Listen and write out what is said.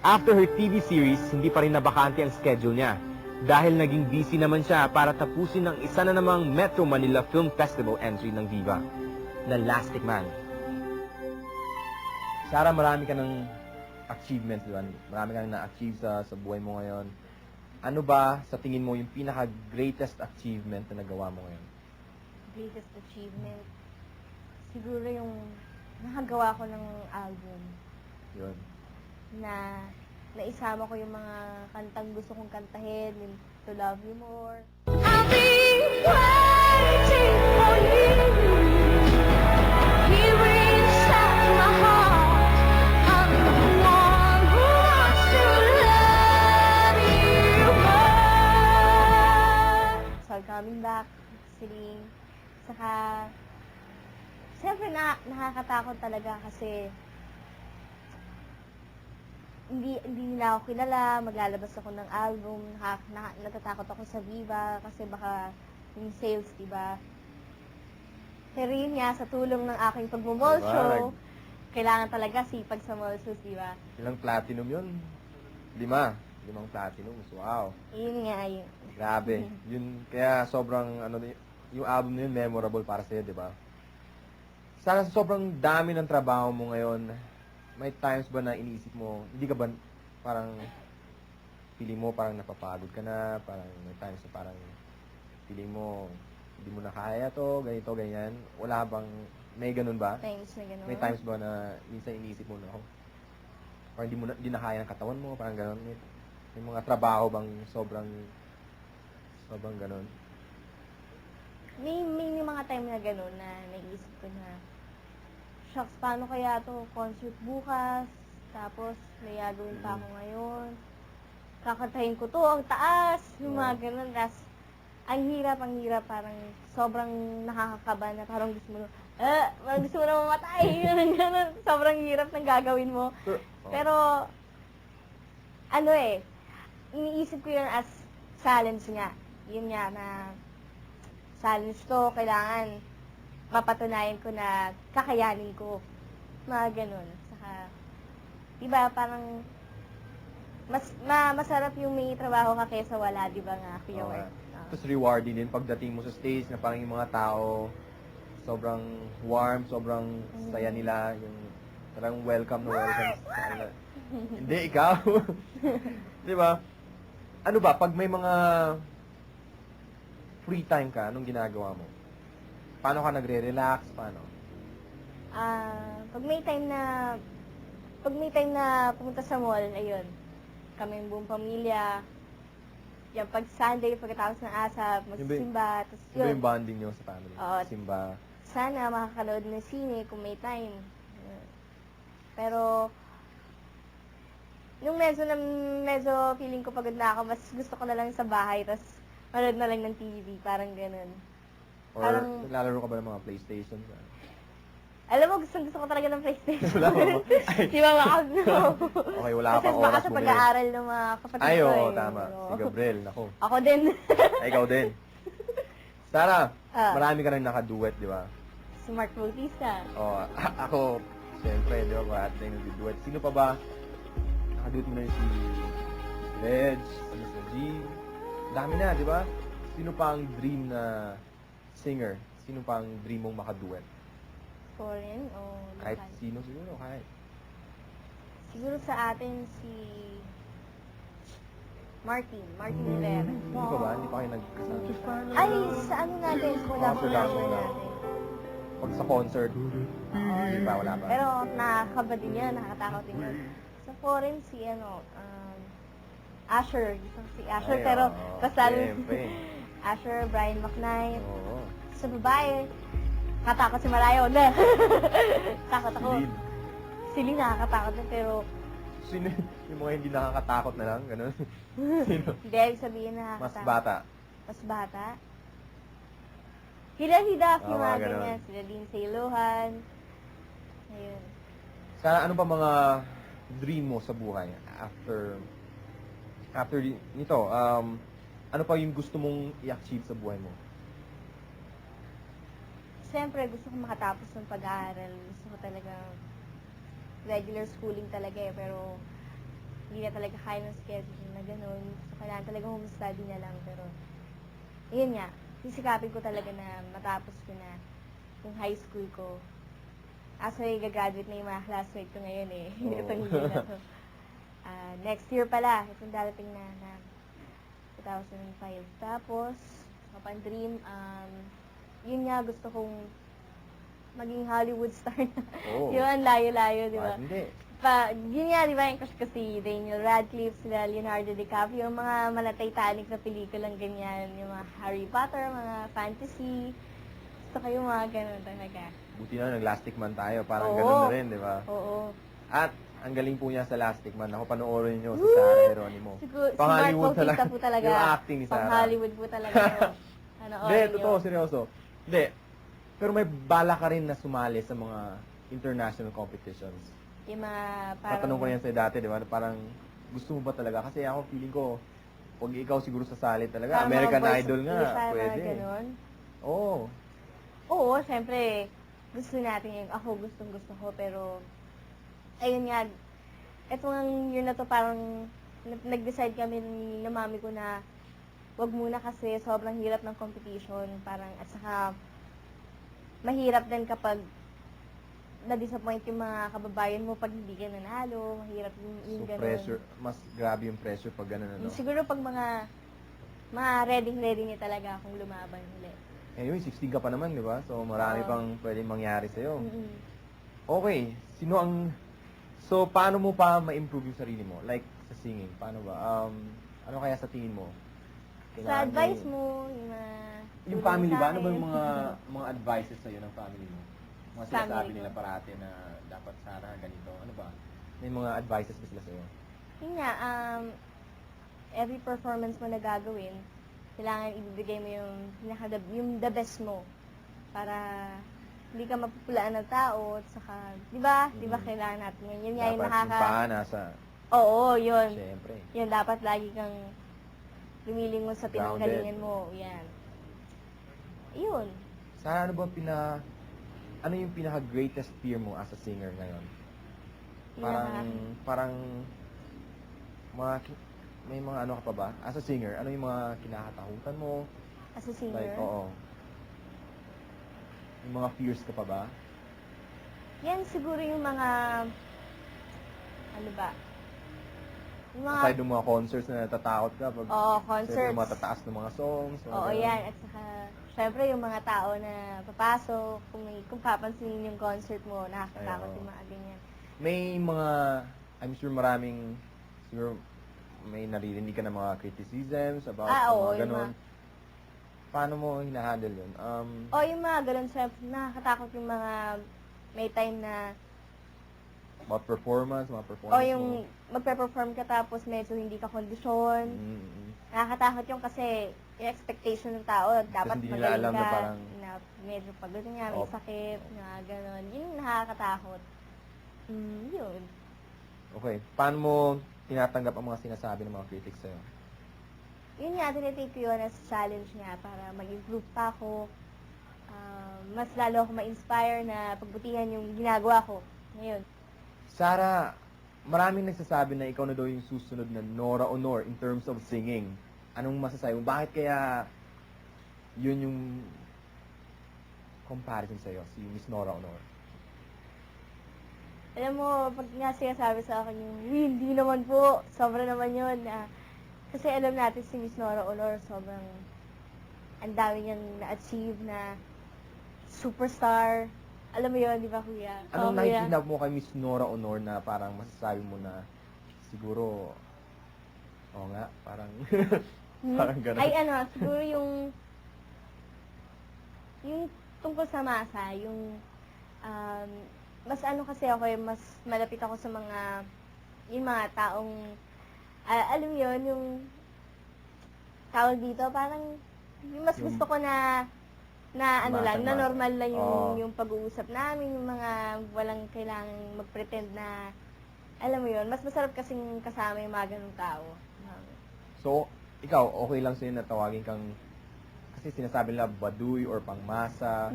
After her TV series, hindi pa rin nabakante ang schedule niya. Dahil naging busy naman siya para tapusin ang isa na namang Metro Manila Film Festival entry ng Viva, The Lastic Man. Sarah, marami ka ng achievements, di ba? Marami ka na-achieve sa buhay mo ngayon. Ano ba, sa tingin mo, yung pinaka-greatest achievement na nagawa mo ngayon? Greatest achievement? Siguro yung nakagawa ko ng album Yun. na naisama ko yung mga kantang gusto kong kantahin, yung To Love You More. I'll be waiting for you here inside my heart. I'm the one who wants to love you more. So, Coming Back, Siling. Saka, siyempre nakakatakot talaga kasi hindi nila ako kilala, maglalabas ako ng album, natatakot ako sa Viva kasi baka yung sales, diba? Pero yun nga, sa tulong ng aking pag-mall Diba? show, kailangan talaga sipag sa mall shows, diba? Ilang platinum yun? 5. 5 platinum. Wow. Yun nga, yun. Grabe. Yun, kaya sobrang, yung album na yun, memorable para sa'yo, di ba? Sana sobrang dami ng trabaho mo ngayon, may times ba na iniisip mo, hindi ka ba parang, feeling mo parang napapagod ka na, parang may times na parang, feeling mo, hindi mo na kaya to, ganito, ganyan. Wala bang, may ganun ba? Times na gano'n. May times ba na minsan iniisip mo na ako? Parang hindi na kaya ng katawan mo, parang gano'n. May mga trabaho bang sobrang gano'n? May mga time na gano'n na naisip ko na, shucks, paano kaya to concert bukas? Tapos, may gagawin pa ako ngayon. Kakantahin ko to, ang taas! Yung mga gano'n. Tapos, ang hirap, parang sobrang nakakakaba na parang gusto mo na mamatay. Ganun. Sobrang hirap ng gagawin mo. Pero, iniisip ko yun as challenge nga. Yun nga na challenge to, kailangan mapatunayan ko na kakayanin ko. Mga ganun. Saka, diba, parang masarap yung may trabaho ka kaysa wala, diba nga, Kuya Oo Ward? nga. Tapos rewarding din pagdating mo sa stage na parang yung mga tao sobrang warm, sobrang saya nila, yung parang welcome na welcome sa kanila. Hindi, ikaw. Di ba? Ano ba, pag may mga free time ka, anong ginagawa mo? Paano ka nagre-relax? Paano? Pag may time na pumunta sa mall, ayun, kami yung buong pamilya, yung pag Sunday, pagkatapos ng asap, magsimba, tapos Yun ba yung bonding nyo sa family? Oo. Simba. Sana makakanood ng sine kung may time. Pero, nung medyo feeling ko pagod na ako, mas gusto ko na lang sa bahay, tapos manood na lang ng TV, parang ganun. Or Parang- naglalaro ka ba ng mga PlayStation? Alam mo, gusto ko talaga ng PlayStation. Wala ka ba? Ay. Di ba makag Okay, wala ka Kasi pang baka oras sa bumili. pag-aaral ng mga kapatid Ay, ko. oo, eh. tama. Oo. Si Gabriel, nako. Ako din. Ay, ikaw din. Sarah, Ah. marami ka nang nakaduet, di ba? Si Mark Bautista. Oh, ako, siyempre, di ba, parang nag-duet. Sino pa ba? Nakaduet mo na yung si Reg, si Mr. G. Dami na, di ba? Sino pa ang dream na singer? Sino pa ang dream mong makaduet? Foreign o Kahit local? sino siguro, kahit. Siguro sa atin si Martin Rivera. Hindi pa ba? Hindi pa kayo nagkasama? Ay, sa ano natin? Sa Mga production na. natin. Pag sa concert, hindi pa, wala pa. Pero nakakaba din yan, nakakatakot din yun. Sa foreign, si Asher. Isang si Asher, Ay, pero oo, kasal siyempre. Asher, Brian McKnight. Oo. Sa babae, katakot si Marayo. Takot ako. Lin. Si Lin nakakatakot na, pero Sino yung mga hindi nakakatakot na lang? Ganun? Sino? hindi, ibig sabihin Mas nakakatakot. bata. Mas bata. Hilary Duff, yung mga mga ganun. ganyan. Sila Lindsay Lohan. Ayun. Sana ano pa mga dream mo sa buhay after nito? Ano pa yung gusto mong i-achieve sa buhay mo? Siyempre, gusto ko makatapos ng pag-aaral. Gusto ko talaga regular schooling talaga eh. Pero hindi na talaga kaya ng schedule na gano'n. So, kailangan talaga home study na lang. Pero, ayun nga, sisikapin ko talaga na matapos ko na yung high school ko. Actually, gagraduate na yung mga classmate ko ngayon eh. Oo. Itong year na to. Next year pala, itong darating na 2005. Tapos, kapan dream, yun nga gusto kong maging Hollywood star na. Oo. Yun, layo-layo, di ba? Bakit hindi? Yun nga, di ba, yung crush ko si Daniel Radcliffe, sila Leonardo DiCaprio, yung mga Titanic na pelikulang ganyan, yung mga Harry Potter, mga fantasy. Gusto ko yung mga ganun talaga. Buti na nag-Lastic Man tayo. Parang Oo. ganun na rin, di ba? Oo. At ang galing po niya sa Lastic Man. Ako panoorin niyo si Woo! Sarah Geronimo. Siguro, Pang smart Hollywood bautista po talaga. Yung acting ni Pang Sarah. Hollywood po talaga. Hindi, totoo, seryoso. Hindi. Pero may bala ka rin na sumali sa mga international competitions. Yung mga parang... Tatanong ko yan sa'yo dati, di ba? Parang gusto mo ba talaga? Kasi ako feeling ko, pag ikaw siguro sasali talaga, parang American mga Voice Idol of nga, Asia, mga pwede. ganun. Oo. Oo, syempre, gusto natin yung ako gustong-gusto ko, pero, ayun nga, etong year na to parang nag-decide kami ni mami ko na wag muna kasi sobrang hirap ng competition, parang, at saka, mahirap din kapag na-disappoint yung mga kababayan mo pag hindi ka nanalo, mahirap yung So ganun. pressure, mas grabe yung pressure pag gano'n, ano? Siguro pag mga ready niya talaga akong lumaban ulit. Anyway, 16 ka pa naman, di ba? So marami Oo. pang pwedeng mangyari sa'yo. Mm-mm. Okay, sino ang... So, paano mo pa ma-improve yung sarili mo? Like, sa singing, paano ba? Ano kaya sa tingin mo? Sa Kailangan advice may- mo, yung mga... Yung tulong family sa ba? Ano ba akin. yung mga advices sa'yo ng family mo? Mga Family sinasabi ko. nila parate na dapat Sarah ganito. Ano ba? May mga advices ba sila sa'yo? Yun nga, every performance mo na gagawin, kailangan ibibigay mo yung the best mo. Para hindi ka mapupulaan ng tao, at saka, di ba? Di ba Mm. kailangan natin yan? Yun nga yung Dapat yung paa nasa... Oo, yun. Siyempre. Yun, dapat lagi kang lumilingon sa pinanggalingan Grounded. mo. Yan. Yun. Sarah, ano yung pinaka-greatest fear mo as a singer ngayon? Parang, may mga ano ka pa ba? As a singer, ano yung mga kinakatakutan mo? As a singer. Like, oo. Yung mga fears ka pa ba? Yan siguro yung mga, ano ba? Yung mga, Aside ng mga concerts na natatakot ka pag oo, syempre concerts. yung matataas ng mga songs. mga Oo, ganun. yan. At saka, syempre yung mga tao na papasok, kung papansinin yung concert mo, nakakatakot Ay, oo. yung mga ganyan. May mga, I'm sure maraming, siguro may naririnig ka ng mga criticisms about Oo, mga yung ganun. Paano mo hinahandle yun? O yung mga ganun, syempre, nakakatakot yung mga may time na, About performance, mga o performance yung magpe-perform ka tapos medyo hindi ka kondisyon. Nakakatakot yung kasi yung expectation ng tao, dapat hindi nila magaling alam ka, na parang- medyo pagod nga, may Opo. sakit, na gano'n. Yun yung nakakatakot. Yun. Okay. Paano mo tinatanggap ang mga sinasabi ng mga critics sa'yo? Yun nga, tinitake ko yun as challenge nga para mag-improve pa ako. Mas lalo ako ma-inspire na pagbutihan yung ginagawa ko ngayon. Sarah, maraming nagsasabi na ikaw na daw yung susunod na Nora Honor in terms of singing. Anong masasabi mo? Bakit kaya yun yung comparison sa'yo, si Miss Nora Honor? Alam mo, pag nga sinasabi sa akin yung, hindi naman po, sobra naman yun. Kasi alam natin si Miss Nora Honor, sobrang ang dami niyang na-achieve na superstar. Alam mo yun, di ba kuya? Anong Oo, kuya. nakikita mo kay Miss Nora Honor na parang masasabi mo na siguro, oo nga, parang, parang gano'n. Ay ano, siguro yung tungkol sa masa, mas ano kasi ako mas malapit ako sa yung mga taong, alam mo yun, yung tawag dito, parang, yung mas Yung gusto ko na ano lang, na masang-masa. normal lang Oo. yung pag-uusap namin, yung mga walang kailangang mag-pretend na, alam mo yun, mas masarap kasing kasama yung mga ganung tao. So, ikaw, okay lang sa'yo na tawagin kang, kasi sinasabi nila baduy or pangmasa.